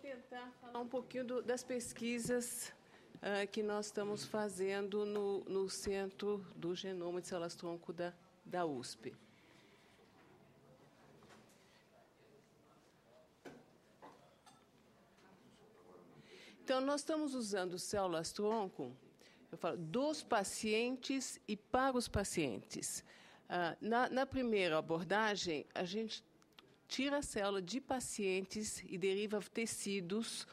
tentar falar um pouquinho das pesquisas que nós estamos fazendo no Centro do Genoma de Células-Tronco da USP. Então, nós estamos usando células-tronco, eu falo, dos pacientes e para os pacientes. Na primeira abordagem, a gente tira a célula de pacientes e deriva tecidos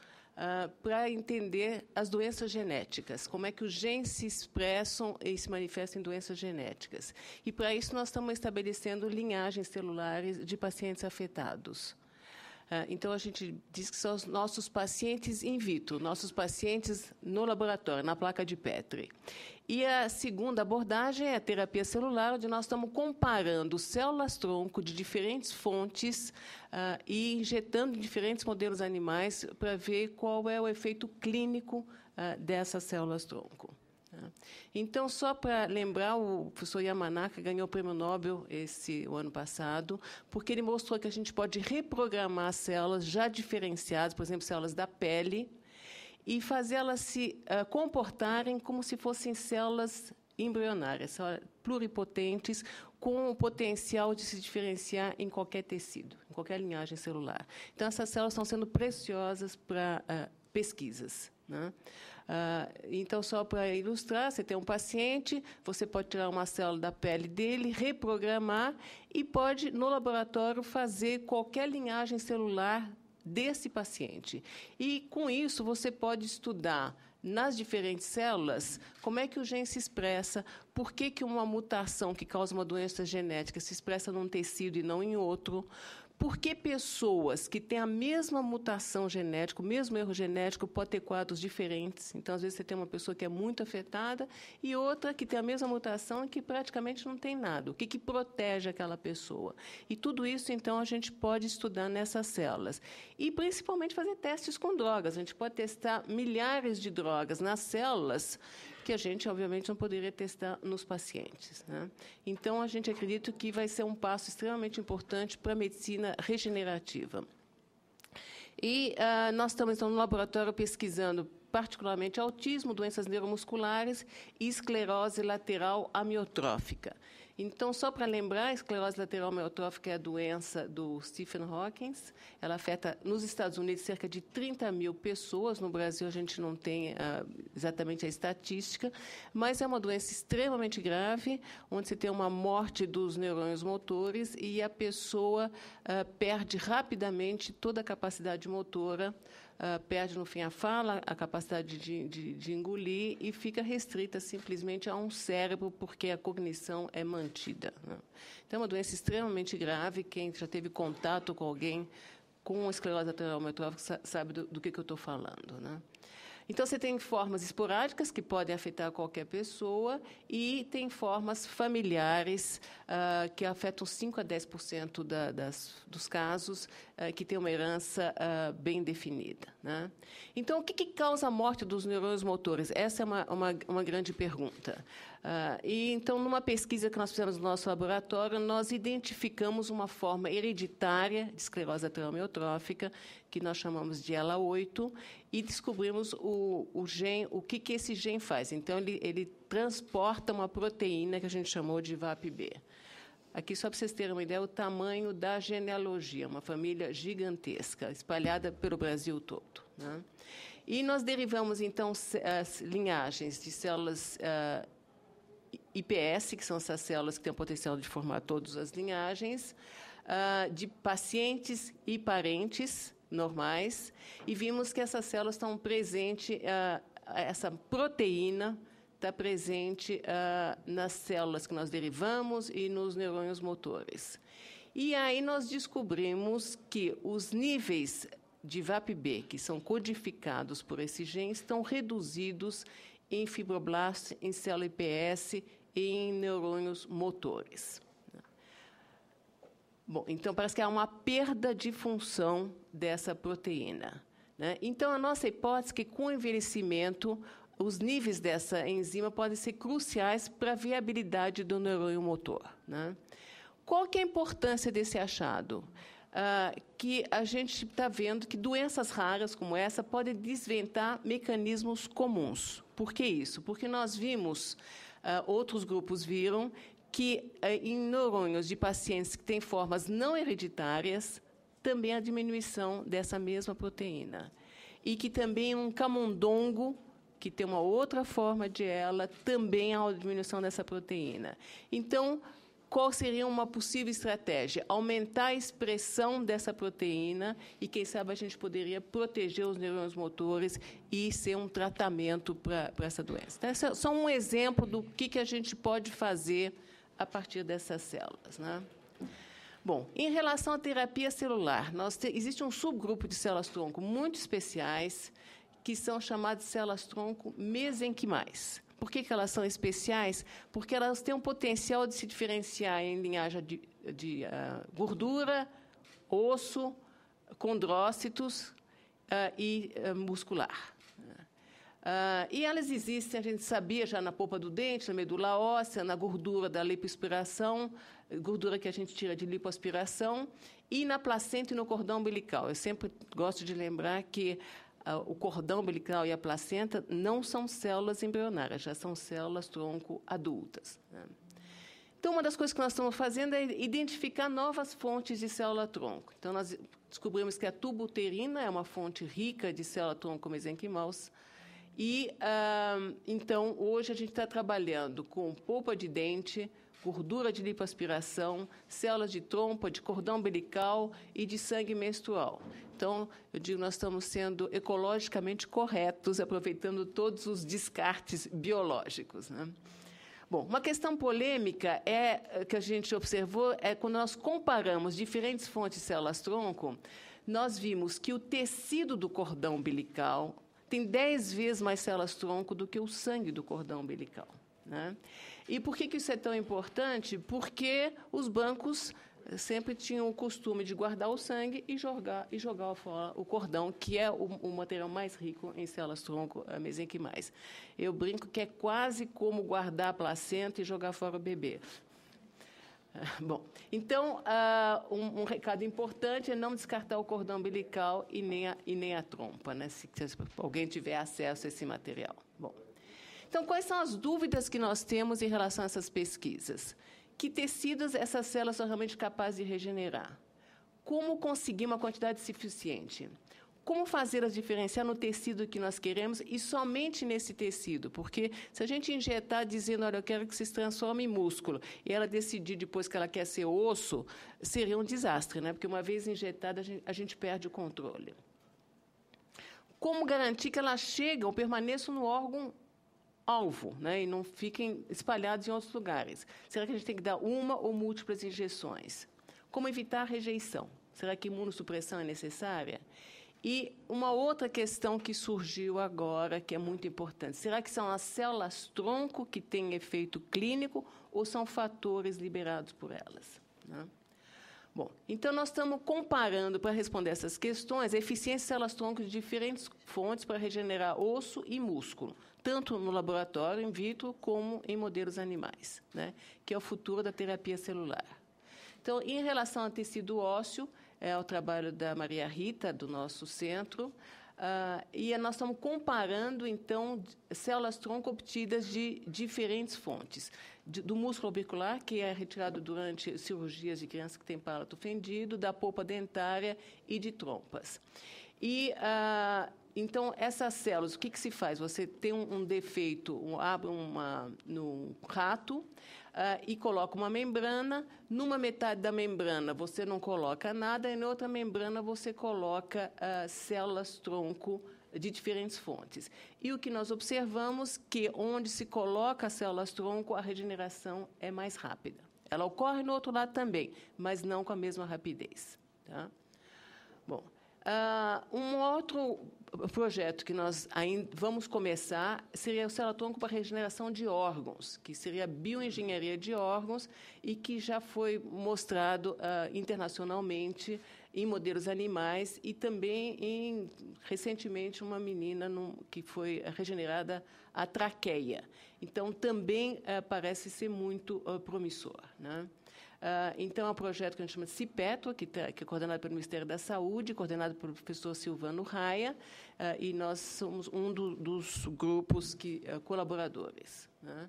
para entender as doenças genéticas, como é que os genes se expressam e se manifestam em doenças genéticas. E, para isso, nós estamos estabelecendo linhagens celulares de pacientes afetados. Então, a gente diz que são os nossos pacientes in vitro, nossos pacientes no laboratório, na placa de Petri. E a segunda abordagem é a terapia celular, onde nós estamos comparando células-tronco de diferentes fontes e injetando em diferentes modelos animais para ver qual é o efeito clínico dessas células-tronco. Então, só para lembrar, o professor Yamanaka ganhou o Prêmio Nobel o ano passado, porque ele mostrou que a gente pode reprogramar células já diferenciadas, por exemplo, células da pele, e fazê-las se comportarem como se fossem células embrionárias, pluripotentes, com o potencial de se diferenciar em qualquer tecido, em qualquer linhagem celular. Então, essas células estão sendo preciosas para pesquisas, né? Então, só para ilustrar, você tem um paciente, você pode tirar uma célula da pele dele, reprogramar e pode, no laboratório, fazer qualquer linhagem celular desse paciente. E, com isso, você pode estudar nas diferentes células como é que o gene se expressa, por que uma mutação que causa uma doença genética se expressa num tecido e não em outro, por que pessoas que têm a mesma mutação genética, o mesmo erro genético, podem ter quadros diferentes. Então, às vezes, você tem uma pessoa que é muito afetada e outra que tem a mesma mutação e que praticamente não tem nada. O que protege aquela pessoa? E tudo isso, então, a gente pode estudar nessas células. E, principalmente, fazer testes com drogas. A gente pode testar milhares de drogas nas células que a gente, obviamente, não poderia testar nos pacientes, né? Então, a gente acredita que vai ser um passo extremamente importante para a medicina regenerativa. E nós estamos, então, no laboratório pesquisando particularmente autismo, doenças neuromusculares e esclerose lateral amiotrófica. Então, só para lembrar, a esclerose lateral amiotrófica é a doença do Stephen Hawking. Ela afeta, nos Estados Unidos, cerca de 30 mil pessoas. No Brasil, a gente não tem exatamente a estatística, mas é uma doença extremamente grave, onde você tem uma morte dos neurônios motores e a pessoa perde rapidamente toda a capacidade motora, perde, no fim, a fala, a capacidade de engolir e fica restrita simplesmente a um cérebro, porque a cognição é mantida, né? Então, é uma doença extremamente grave. Quem já teve contato com alguém com esclerose lateral amiotrófica sabe do que eu estou falando, né? Então, você tem formas esporádicas que podem afetar qualquer pessoa e tem formas familiares que afetam 5 a 10% dos casos que têm uma herança bem definida, né? Então, o que causa a morte dos neurônios motores? Essa é uma grande pergunta. Então, numa pesquisa que nós fizemos no nosso laboratório, nós identificamos uma forma hereditária de esclerose lateral amiotrófica, que nós chamamos de ELA8, e descobrimos o que esse gene faz. Então, ele transporta uma proteína que a gente chamou de VAP-B. Aqui, só para vocês terem uma ideia, o tamanho da genealogia, uma família gigantesca, espalhada pelo Brasil todo, né? E nós derivamos, então, as linhagens de células IPS, que são essas células que têm o potencial de formar todas as linhagens, de pacientes e parentes normais, e vimos que essas células estão presentes, essa proteína está presente nas células que nós derivamos e nos neurônios motores. E aí nós descobrimos que os níveis de VAP-B, que são codificados por esse gene, estão reduzidos em fibroblastos, em célula IPS e em neurônios motores. Bom, então, parece que há uma perda de função dessa proteína, né? Então, a nossa hipótese é que, com o envelhecimento, os níveis dessa enzima podem ser cruciais para a viabilidade do neurônio motor, né? Qual que é a importância desse achado? que a gente está vendo que doenças raras como essa podem desventar mecanismos comuns. Por que isso? Porque nós vimos, outros grupos viram, que em neurônios de pacientes que têm formas não hereditárias, também há diminuição dessa mesma proteína. E que também um camundongo, que tem uma outra forma de ela, também há uma diminuição dessa proteína. Então, qual seria uma possível estratégia? Aumentar a expressão dessa proteína e, quem sabe, a gente poderia proteger os neurônios motores e ser um tratamento para essa doença. Então, esse é só um exemplo do que a gente pode fazer a partir dessas células, né? Bom, em relação à terapia celular, existe um subgrupo de células-tronco muito especiais, que são chamadas de células-tronco mesenquimais. Por que elas são especiais? Porque elas têm um potencial de se diferenciar em linhagem de gordura, osso, condrócitos e muscular. E elas existem, a gente sabia já na polpa do dente, na medula óssea, na gordura da lipoaspiração, gordura que a gente tira de lipoaspiração, e na placenta e no cordão umbilical. Eu sempre gosto de lembrar que o cordão umbilical e a placenta não são células embrionárias, já são células-tronco adultas, né? Então, uma das coisas que nós estamos fazendo é identificar novas fontes de célula-tronco. Então, nós descobrimos que a tubuterina é uma fonte rica de célula-tronco mesenquimais. E, então, hoje a gente está trabalhando com polpa de dente, gordura de lipoaspiração, células de trompa, de cordão umbilical e de sangue menstrual. Então, eu digo, nós estamos sendo ecologicamente corretos, aproveitando todos os descartes biológicos, né? Bom, uma questão polêmica que a gente observou é quando nós comparamos diferentes fontes de células-tronco, nós vimos que o tecido do cordão umbilical tem 10 vezes mais células-tronco do que o sangue do cordão umbilical, né? E por que isso é tão importante? Porque os bancos sempre tinham o costume de guardar o sangue e jogar fora o cordão, que é o material mais rico em células-tronco mesenquimais. Eu brinco que é quase como guardar a placenta e jogar fora o bebê. Bom, então, um recado importante é não descartar o cordão umbilical e nem a trompa, né, se alguém tiver acesso a esse material. Bom, então, quais são as dúvidas que nós temos em relação a essas pesquisas? Que tecidos essas células são realmente capazes de regenerar? Como conseguir uma quantidade suficiente? Como fazê-las diferenciar no tecido que nós queremos e somente nesse tecido? Porque se a gente injetar dizendo, olha, eu quero que se transforme em músculo, e ela decidir depois que ela quer ser osso, seria um desastre, né? Porque uma vez injetada, a gente perde o controle. Como garantir que elas chegam ou permaneçam no órgão alvo, né, e não fiquem espalhados em outros lugares? Será que a gente tem que dar uma ou múltiplas injeções? Como evitar a rejeição? Será que imunossupressão é necessária? E uma outra questão que surgiu agora, que é muito importante, será que são as células-tronco que têm efeito clínico ou são fatores liberados por elas, né? Bom, então nós estamos comparando, para responder essas questões, a eficiência de células-tronco de diferentes fontes para regenerar osso e músculo, tanto no laboratório, in vitro, como em modelos animais, né, que é o futuro da terapia celular. Então, em relação ao tecido ósseo, é o trabalho da Maria Rita, do nosso centro, e nós estamos comparando, então, células-tronco obtidas de diferentes fontes. Do músculo orbicular, que é retirado durante cirurgias de crianças que têm palato fendido, da polpa dentária e de trompas. E, então, essas células, o que se faz? Você tem um defeito, abre no rato e coloca uma membrana. Numa metade da membrana, você não coloca nada, e na outra membrana você coloca células-tronco de diferentes fontes. E o que nós observamos que onde se coloca as células-tronco, a regeneração é mais rápida. Ela ocorre no outro lado também, mas não com a mesma rapidez, tá? Bom, um outro projeto que nós ainda vamos começar seria o célula-tronco para regeneração de órgãos, que seria a bioengenharia de órgãos e que já foi mostrado internacionalmente em modelos animais e também recentemente uma menina que foi regenerada a traqueia. Então, também parece ser muito promissor, né? Então, é um projeto que a gente chama de CIPETO, que é coordenado pelo Ministério da Saúde, coordenado pelo professor Silvano Raia, e nós somos um dos grupos colaboradores, né?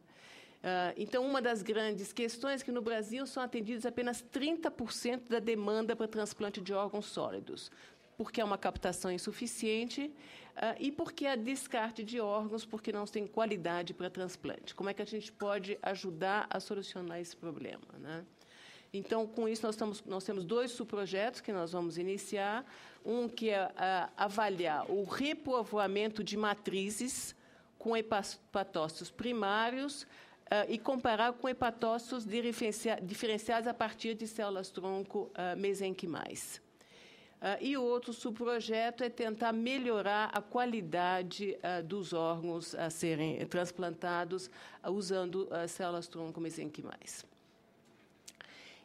Então, uma das grandes questões é que, no Brasil, são atendidos apenas 30% da demanda para transplante de órgãos sólidos, porque há uma captação insuficiente e porque há descarte de órgãos, porque não tem qualidade para transplante. Como é que a gente pode ajudar a solucionar esse problema, né? Então, com isso, nós temos 2 subprojetos que nós vamos iniciar. Um que é avaliar o repovoamento de matrizes com hepatócitos primários e comparar com hepatócitos diferenciados a partir de células-tronco mesenquimais. E o outro subprojeto é tentar melhorar a qualidade dos órgãos a serem transplantados usando células-tronco mesenquimais.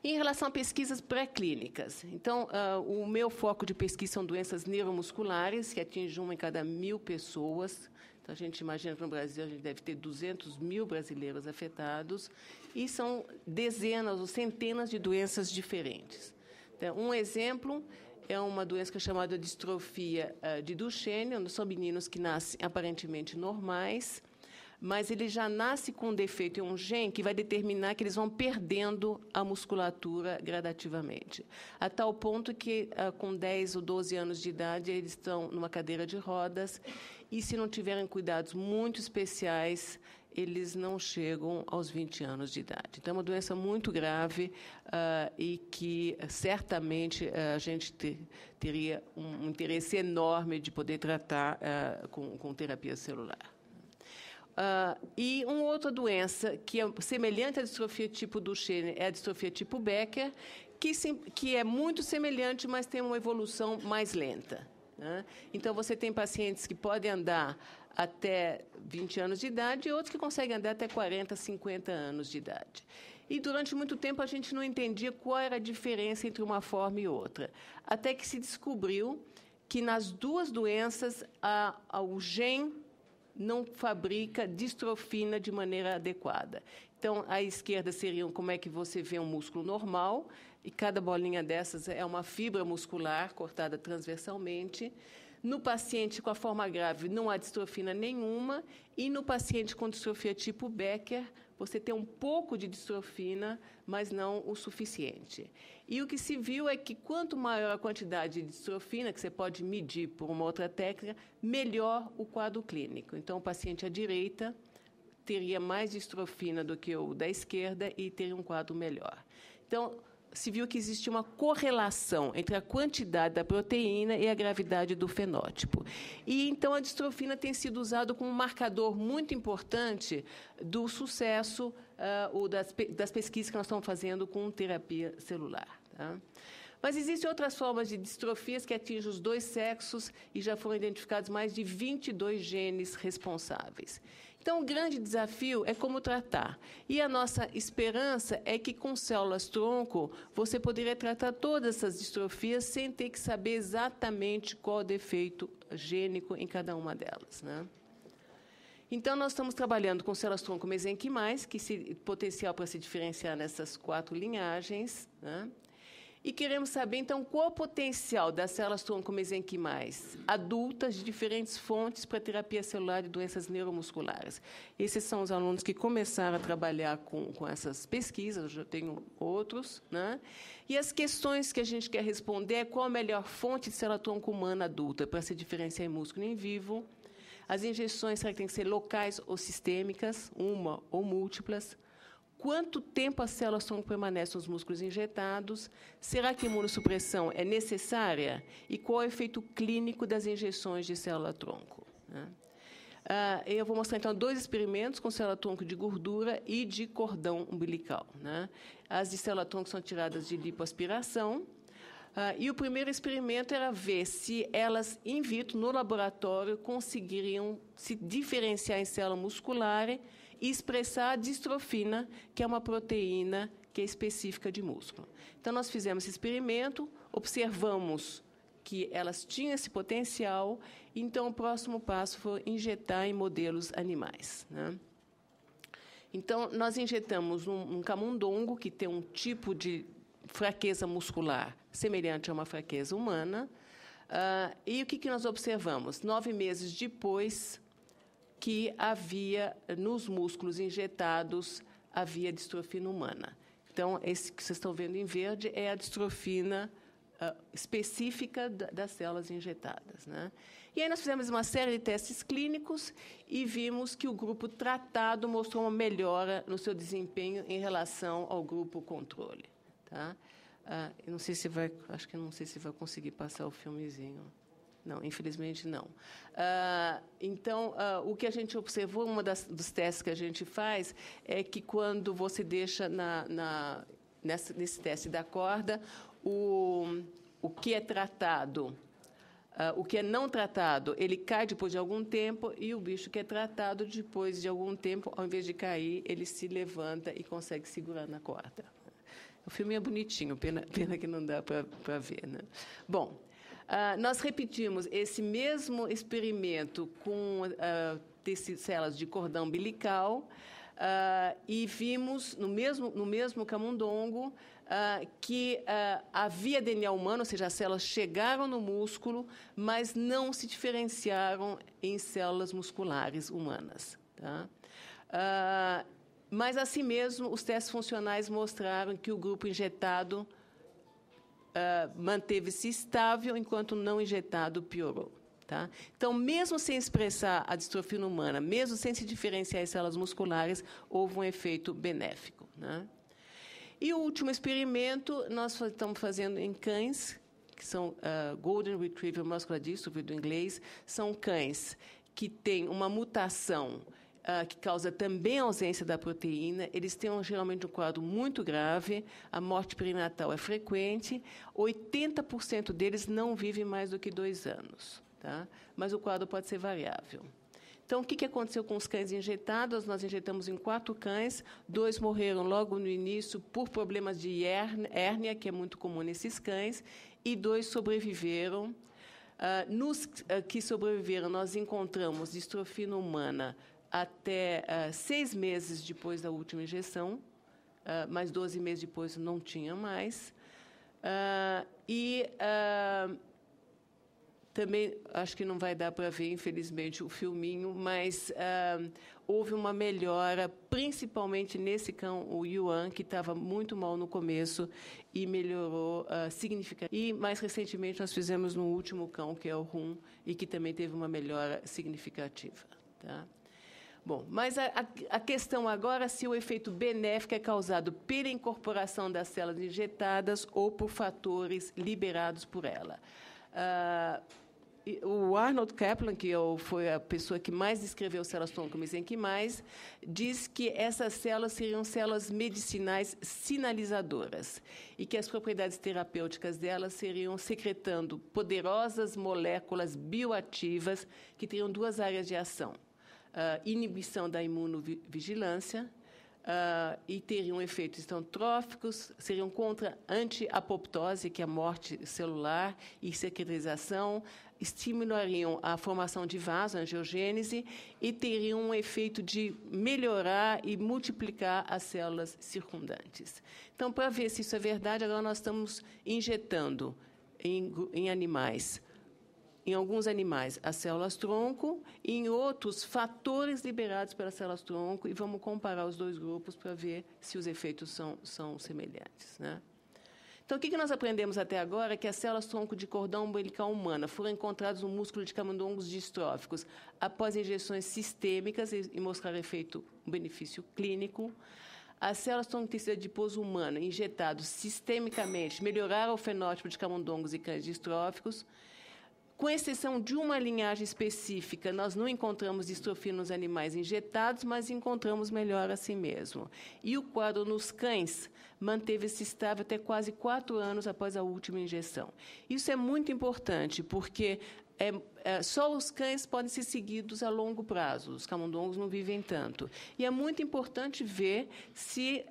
Em relação a pesquisas pré-clínicas, então, o meu foco de pesquisa são doenças neuromusculares, que atingem 1 em cada 1.000 pessoas. Então, a gente imagina que no Brasil a gente deve ter 200.000 brasileiros afetados, e são dezenas ou centenas de doenças diferentes. Então, um exemplo é uma doença que é chamada distrofia de Duchenne, onde são meninos que nascem aparentemente normais, mas ele já nasce com um defeito em um gene que vai determinar que eles vão perdendo a musculatura gradativamente, a tal ponto que, com 10 ou 12 anos de idade, eles estão numa cadeira de rodas e, se não tiverem cuidados muito especiais, eles não chegam aos 20 anos de idade. Então, é uma doença muito grave e que, certamente, a gente teria um interesse enorme de poder tratar com terapia celular. E uma outra doença que é semelhante à distrofia tipo Duchenne é a distrofia tipo Becker, que é muito semelhante, mas tem uma evolução mais lenta, né? Então, você tem pacientes que podem andar até 20 anos de idade e outros que conseguem andar até 40, 50 anos de idade. E, durante muito tempo, a gente não entendia qual era a diferença entre uma forma e outra, até que se descobriu que, nas 2 doenças, o gene não fabrica distrofina de maneira adequada. Então, à esquerda seriam como é que você vê um músculo normal, e cada bolinha dessas é uma fibra muscular cortada transversalmente. No paciente com a forma grave, não há distrofina nenhuma, e no paciente com distrofia tipo Becker, você tem um pouco de distrofina, mas não o suficiente. E o que se viu é que, quanto maior a quantidade de distrofina, que você pode medir por uma outra técnica, melhor o quadro clínico. Então, o paciente à direita teria mais distrofina do que o da esquerda e teria um quadro melhor. Então, se viu que existe uma correlação entre a quantidade da proteína e a gravidade do fenótipo. E, então, a distrofina tem sido usada como um marcador muito importante do sucesso das pesquisas que nós estamos fazendo com terapia celular, tá? Mas existem outras formas de distrofias que atingem os 2 sexos e já foram identificados mais de 22 genes responsáveis. Então, o grande desafio é como tratar. E a nossa esperança é que, com células-tronco, você poderia tratar todas essas distrofias sem ter que saber exatamente qual o defeito gênico em cada uma delas, né? Então, nós estamos trabalhando com células-tronco mesenquimais, que tem potencial para se diferenciar nessas 4 linhagens, né? E queremos saber, então, qual o potencial das células-tronco mesenquimais adultas de diferentes fontes para terapia celular de doenças neuromusculares. Esses são os alunos que começaram a trabalhar com essas pesquisas, eu já tenho outros, né? E as questões que a gente quer responder é qual a melhor fonte de célula-tronco humana adulta para se diferenciar em músculo em vivo. As injeções, será que tem que ser locais ou sistêmicas, uma ou múltiplas? Quanto tempo as células-tronco permanecem nos músculos injetados? Será que a imunossupressão é necessária? E qual é o efeito clínico das injeções de célula-tronco, né? Eu vou mostrar, então, 2 experimentos com célula-tronco de gordura e de cordão umbilical, né? As de célula-tronco são tiradas de lipoaspiração. E o primeiro experimento era ver se elas, in vitro, no laboratório, conseguiriam se diferenciar em célula muscular e expressar a distrofina, que é uma proteína que é específica de músculo. Então, nós fizemos esse experimento, observamos que elas tinham esse potencial, então o próximo passo foi injetar em modelos animais, né? Então, nós injetamos um camundongo que tem um tipo de fraqueza muscular semelhante a uma fraqueza humana. E o que nós observamos? 9 meses depois que havia, nos músculos injetados, havia distrofina humana. Então, esse que vocês estão vendo em verde é a distrofina específica das células injetadas, né? E aí nós fizemos uma série de testes clínicos e vimos que o grupo tratado mostrou uma melhora no seu desempenho em relação ao grupo controle, tá? Eu não sei se vai, acho que não sei se vai conseguir passar o filmezinho. Não, infelizmente não. Então, o que a gente observou, dos testes que a gente faz, é que quando você deixa nesse teste da corda, o que é tratado, o que é não tratado, ele cai depois de algum tempo, e o bicho que é tratado, depois de algum tempo, ao invés de cair, ele se levanta e consegue segurar na corda. O filme é bonitinho, pena que não dá para ver, né? Bom, nós repetimos esse mesmo experimento com células de cordão umbilical e vimos, no mesmo camundongo, que havia DNA humano, ou seja, as células chegaram no músculo, mas não se diferenciaram em células musculares humanas, tá? Mas, assim mesmo, os testes funcionais mostraram que o grupo injetado manteve-se estável, enquanto o não injetado piorou. Tá? Então, mesmo sem expressar a distrofina humana, mesmo sem se diferenciar em células musculares, houve um efeito benéfico, né? E o último experimento nós estamos fazendo em cães, que são Golden Retriever Muscular Dystrophy, do inglês, são cães que têm uma mutação que causa também a ausência da proteína. Eles têm geralmente um quadro muito grave, a morte perinatal é frequente, 80% deles não vivem mais do que 2 anos. Tá? Mas o quadro pode ser variável. Então, o que aconteceu com os cães injetados? Nós injetamos em 4 cães, 2 morreram logo no início por problemas de hérnia, que é muito comum nesses cães, e 2 sobreviveram. Nos que sobreviveram, nós encontramos distrofina humana até 6 meses depois da última injeção, mas 12 meses depois não tinha mais. Também acho que não vai dar para ver, infelizmente, o filminho, mas houve uma melhora, principalmente nesse cão, o Yuan, que estava muito mal no começo e melhorou significativamente. E, mais recentemente, nós fizemos no último cão, que é o Rum, e que também teve uma melhora significativa. Tá? Bom, mas a questão agora é se o efeito benéfico é causado pela incorporação das células injetadas ou por fatores liberados por ela. O Arnold Kaplan, que foi a pessoa que mais descreveu células tronco-mesenquimais, diz que essas células seriam células medicinais sinalizadoras e que as propriedades terapêuticas delas seriam secretando poderosas moléculas bioativas que teriam 2 áreas de ação. Inibição da imunovigilância e teriam efeitos estantróficos, seriam contra anti-apoptose, que é a morte celular, e secretização, estimulariam a formação de vaso, angiogênese, e teriam um efeito de melhorar e multiplicar as células circundantes. Então, para ver se isso é verdade, agora nós estamos injetando em animais, em alguns animais, as células-tronco, e em outros, fatores liberados pelas células-tronco, e vamos comparar os 2 grupos para ver se os efeitos são semelhantes, né? Então, o que nós aprendemos até agora é que as células-tronco de cordão umbilical humana foram encontradas no músculo de camundongos distróficos após injeções sistêmicas e mostraram um benefício clínico. As células-tronco de tecido adiposo humano injetados sistemicamente melhoraram o fenótipo de camundongos e cães distróficos. Com exceção de uma linhagem específica, nós não encontramos distrofia nos animais injetados, mas encontramos melhora assim mesmo. E o quadro nos cães manteve-se estável até quase 4 anos após a última injeção. Isso é muito importante, porque só os cães podem ser seguidos a longo prazo, os camundongos não vivem tanto. E é muito importante ver se,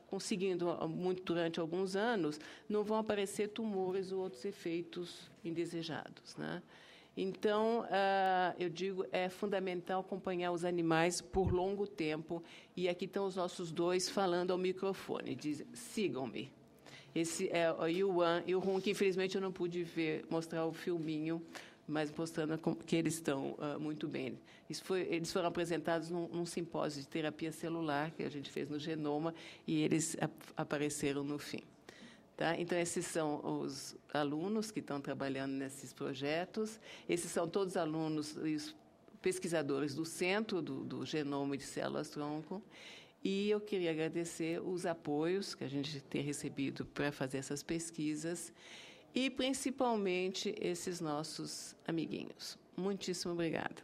conseguindo muito durante alguns anos, não vão aparecer tumores ou outros efeitos indesejados, né? Então, eu digo, é fundamental acompanhar os animais por longo tempo. E aqui estão os nossos dois falando ao microfone. Dizem, sigam-me. Esse é o Yuan e o Hun, que infelizmente eu não pude mostrar o filminho, mas mostrando que eles estão muito bem. Eles foram apresentados num simpósio de terapia celular que a gente fez no Genoma e eles apareceram no fim. Tá? Então, esses são os alunos que estão trabalhando nesses projetos. Esses são todos alunos e os pesquisadores do Centro do Genoma e de Células-Tronco. E eu queria agradecer os apoios que a gente tem recebido para fazer essas pesquisas e, principalmente, esses nossos amiguinhos. Muitíssimo obrigada.